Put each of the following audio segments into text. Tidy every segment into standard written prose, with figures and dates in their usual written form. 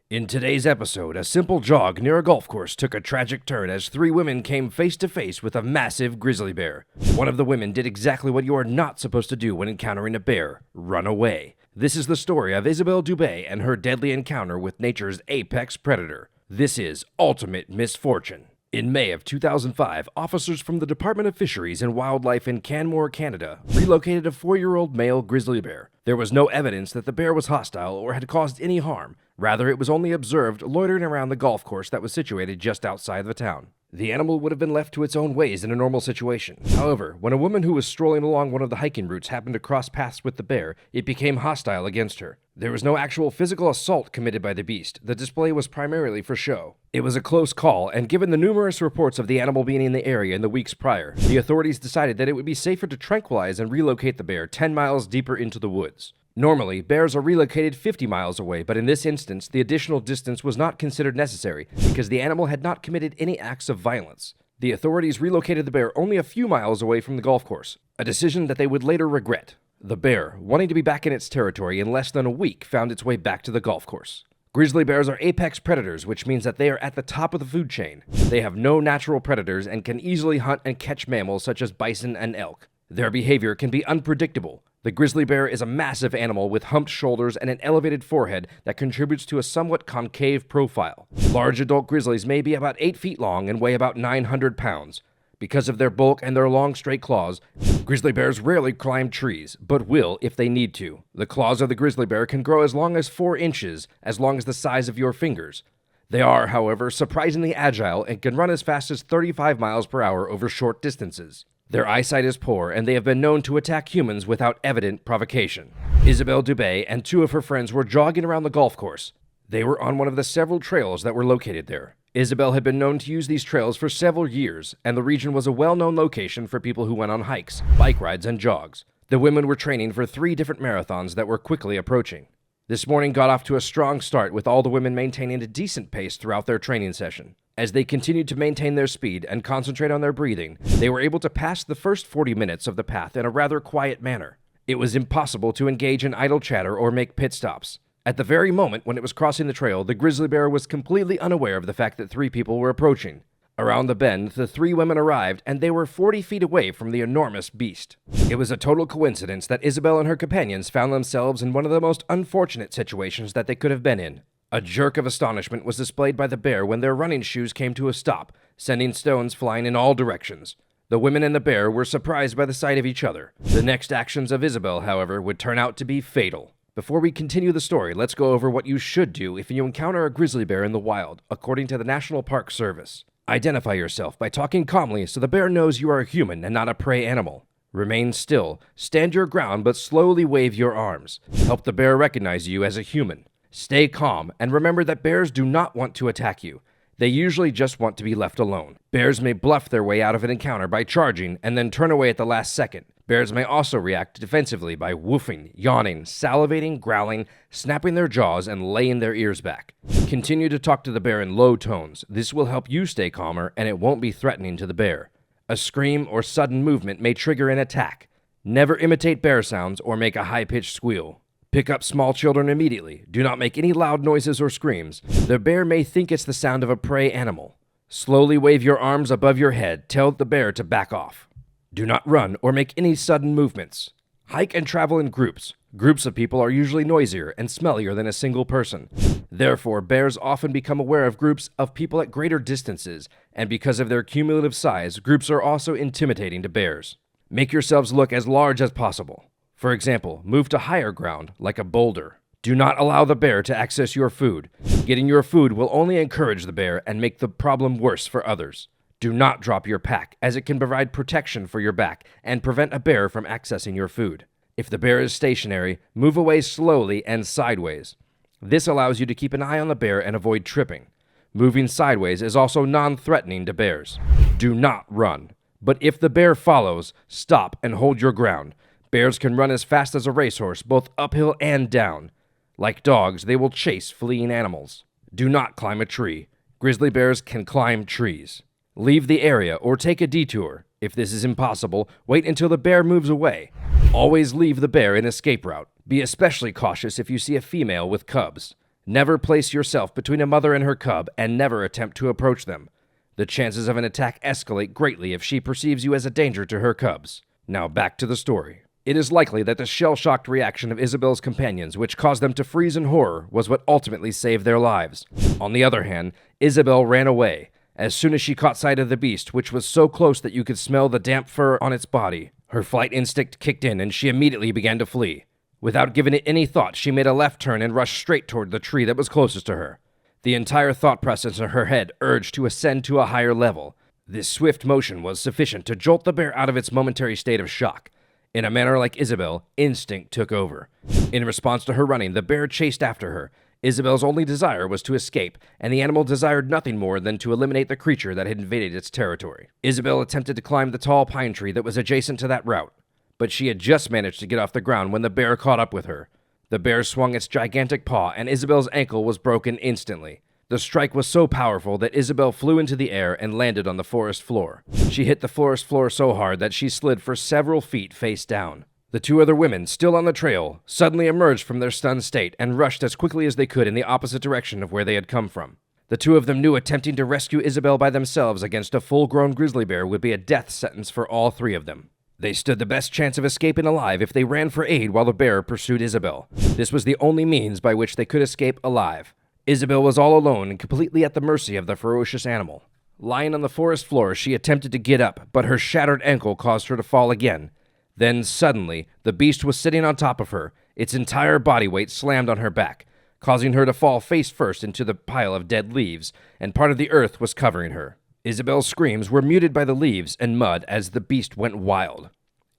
In today's episode, a simple jog near a golf course took a tragic turn as three women came face to face with a massive grizzly bear. One of the women did exactly what you are not supposed to do when encountering a bear: run away. This is the story of Isabelle Dubet and her deadly encounter with nature's apex predator. This is Ultimate Misfortune. In May of 2005, officers from the Department of Fisheries and Wildlife in Canmore, Canada, relocated a 4-year-old male grizzly bear. There was no evidence that the bear was hostile or had caused any harm. Rather, it was only observed loitering around the golf course that was situated just outside the town. The animal would have been left to its own ways in a normal situation. However, when a woman who was strolling along one of the hiking routes happened to cross paths with the bear, it became hostile against her. There was no actual physical assault committed by the beast. The display was primarily for show. It was a close call, and given the numerous reports of the animal being in the area in the weeks prior, the authorities decided that it would be safer to tranquilize and relocate the bear 10 miles deeper into the woods. Normally, bears are relocated 50 miles away, but in this instance, the additional distance was not considered necessary because the animal had not committed any acts of violence. The authorities relocated the bear only a few miles away from the golf course, a decision that they would later regret. The bear, wanting to be back in its territory in less than a week, found its way back to the golf course. Grizzly bears are apex predators, which means that they are at the top of the food chain. They have no natural predators and can easily hunt and catch mammals such as bison and elk. Their behavior can be unpredictable. The grizzly bear is a massive animal with humped shoulders and an elevated forehead that contributes to a somewhat concave profile. Large adult grizzlies may be about 8 feet long and weigh about 900 pounds. Because of their bulk and their long, straight claws, grizzly bears rarely climb trees, but will if they need to. The claws of the grizzly bear can grow as long as 4 inches, as long as the size of your fingers. They are, however, surprisingly agile and can run as fast as 35 miles per hour over short distances. Their eyesight is poor, and they have been known to attack humans without evident provocation. Isabelle Dubet and 2 of her friends were jogging around the golf course. They were on one of the several trails that were located there. Isabelle had been known to use these trails for several years, and the region was a well-known location for people who went on hikes, bike rides, and jogs. The women were training for 3 different marathons that were quickly approaching. This morning got off to a strong start, with all the women maintaining a decent pace throughout their training session. As they continued to maintain their speed and concentrate on their breathing, they were able to pass the first 40 minutes of the path in a rather quiet manner. It was impossible to engage in idle chatter or make pit stops. At the very moment when it was crossing the trail, the grizzly bear was completely unaware of the fact that 3 people were approaching. Around the bend, the 3 women arrived, and they were 40 feet away from the enormous beast. It was a total coincidence that Isabelle and her companions found themselves in one of the most unfortunate situations that they could have been in. A jerk of astonishment was displayed by the bear when their running shoes came to a stop, sending stones flying in all directions. The women and the bear were surprised by the sight of each other. The next actions of Isabelle, however, would turn out to be fatal. Before we continue the story, let's go over what you should do if you encounter a grizzly bear in the wild, according to the National Park Service. Identify yourself by talking calmly so the bear knows you are a human and not a prey animal. Remain still, stand your ground, but slowly wave your arms. Help the bear recognize you as a human. Stay calm, and remember that bears do not want to attack you. They usually just want to be left alone. Bears may bluff their way out of an encounter by charging and then turn away at the last second. Bears may also react defensively by woofing, yawning, salivating, growling, snapping their jaws, and laying their ears back. Continue to talk to the bear in low tones. This will help you stay calmer, and it won't be threatening to the bear. A scream or sudden movement may trigger an attack. Never imitate bear sounds or make a high-pitched squeal. Pick up small children immediately. Do not make any loud noises or screams. The bear may think it's the sound of a prey animal. Slowly wave your arms above your head. Tell the bear to back off. Do not run or make any sudden movements. Hike and travel in groups. Groups of people are usually noisier and smellier than a single person. Therefore, bears often become aware of groups of people at greater distances, and because of their cumulative size, groups are also intimidating to bears. Make yourselves look as large as possible. For example, move to higher ground, like a boulder. Do not allow the bear to access your food. Getting your food will only encourage the bear and make the problem worse for others. Do not drop your pack, as it can provide protection for your back and prevent a bear from accessing your food. If the bear is stationary, move away slowly and sideways. This allows you to keep an eye on the bear and avoid tripping. Moving sideways is also non-threatening to bears. Do not run. But if the bear follows, stop and hold your ground. Bears can run as fast as a racehorse, both uphill and down. Like dogs, they will chase fleeing animals. Do not climb a tree. Grizzly bears can climb trees. Leave the area or take a detour. If this is impossible, wait until the bear moves away. Always leave the bear in escape route. Be especially cautious if you see a female with cubs. Never place yourself between a mother and her cub, and never attempt to approach them. The chances of an attack escalate greatly if she perceives you as a danger to her cubs. Now back to the story. It is likely that the shell-shocked reaction of Isabelle's companions, which caused them to freeze in horror, was what ultimately saved their lives. On the other hand, Isabelle ran away. As soon as she caught sight of the beast, which was so close that you could smell the damp fur on its body, her flight instinct kicked in and she immediately began to flee. Without giving it any thought, she made a left turn and rushed straight toward the tree that was closest to her. The entire thought process in her head urged to ascend to a higher level. This swift motion was sufficient to jolt the bear out of its momentary state of shock. In a manner like Isabelle, instinct took over. In response to her running, the bear chased after her. Isabelle's only desire was to escape, and the animal desired nothing more than to eliminate the creature that had invaded its territory. Isabelle attempted to climb the tall pine tree that was adjacent to that route, but she had just managed to get off the ground when the bear caught up with her. The bear swung its gigantic paw, and Isabelle's ankle was broken instantly. The strike was so powerful that Isabelle flew into the air and landed on the forest floor. She hit the forest floor so hard that she slid for several feet face down. The two other women, still on the trail, suddenly emerged from their stunned state and rushed as quickly as they could in the opposite direction of where they had come from. The two of them knew attempting to rescue Isabelle by themselves against a full-grown grizzly bear would be a death sentence for all three of them. They stood the best chance of escaping alive if they ran for aid while the bear pursued Isabelle. This was the only means by which they could escape alive. Isabelle was all alone and completely at the mercy of the ferocious animal. Lying on the forest floor, she attempted to get up, but her shattered ankle caused her to fall again. Then, suddenly, the beast was sitting on top of her. Its entire body weight slammed on her back, causing her to fall face first into the pile of dead leaves, and part of the earth was covering her. Isabelle's screams were muted by the leaves and mud as the beast went wild.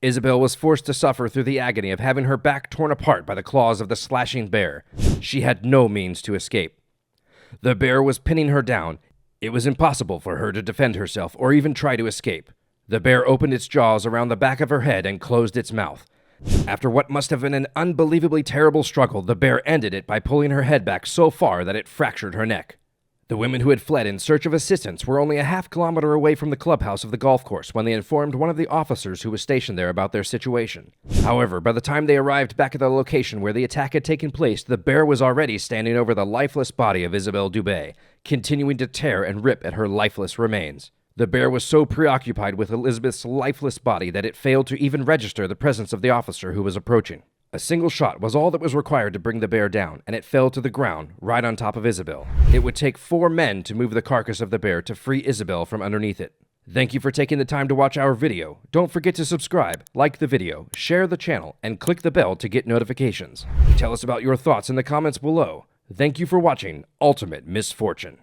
Isabelle was forced to suffer through the agony of having her back torn apart by the claws of the slashing bear. She had no means to escape. The bear was pinning her down. It was impossible for her to defend herself or even try to escape. The bear opened its jaws around the back of her head and closed its mouth. After what must have been an unbelievably terrible struggle, the bear ended it by pulling her head back so far that it fractured her neck. The women who had fled in search of assistance were only a half-kilometer away from the clubhouse of the golf course when they informed one of the officers who was stationed there about their situation. However, by the time they arrived back at the location where the attack had taken place, the bear was already standing over the lifeless body of Isabelle Dubet, continuing to tear and rip at her lifeless remains. The bear was so preoccupied with Elizabeth's lifeless body that it failed to even register the presence of the officer who was approaching. A single shot was all that was required to bring the bear down, and it fell to the ground, right on top of Isabelle. It would take 4 men to move the carcass of the bear to free Isabelle from underneath it. Thank you for taking the time to watch our video. Don't forget to subscribe, like the video, share the channel, and click the bell to get notifications. Tell us about your thoughts in the comments below. Thank you for watching Ultimate Misfortune.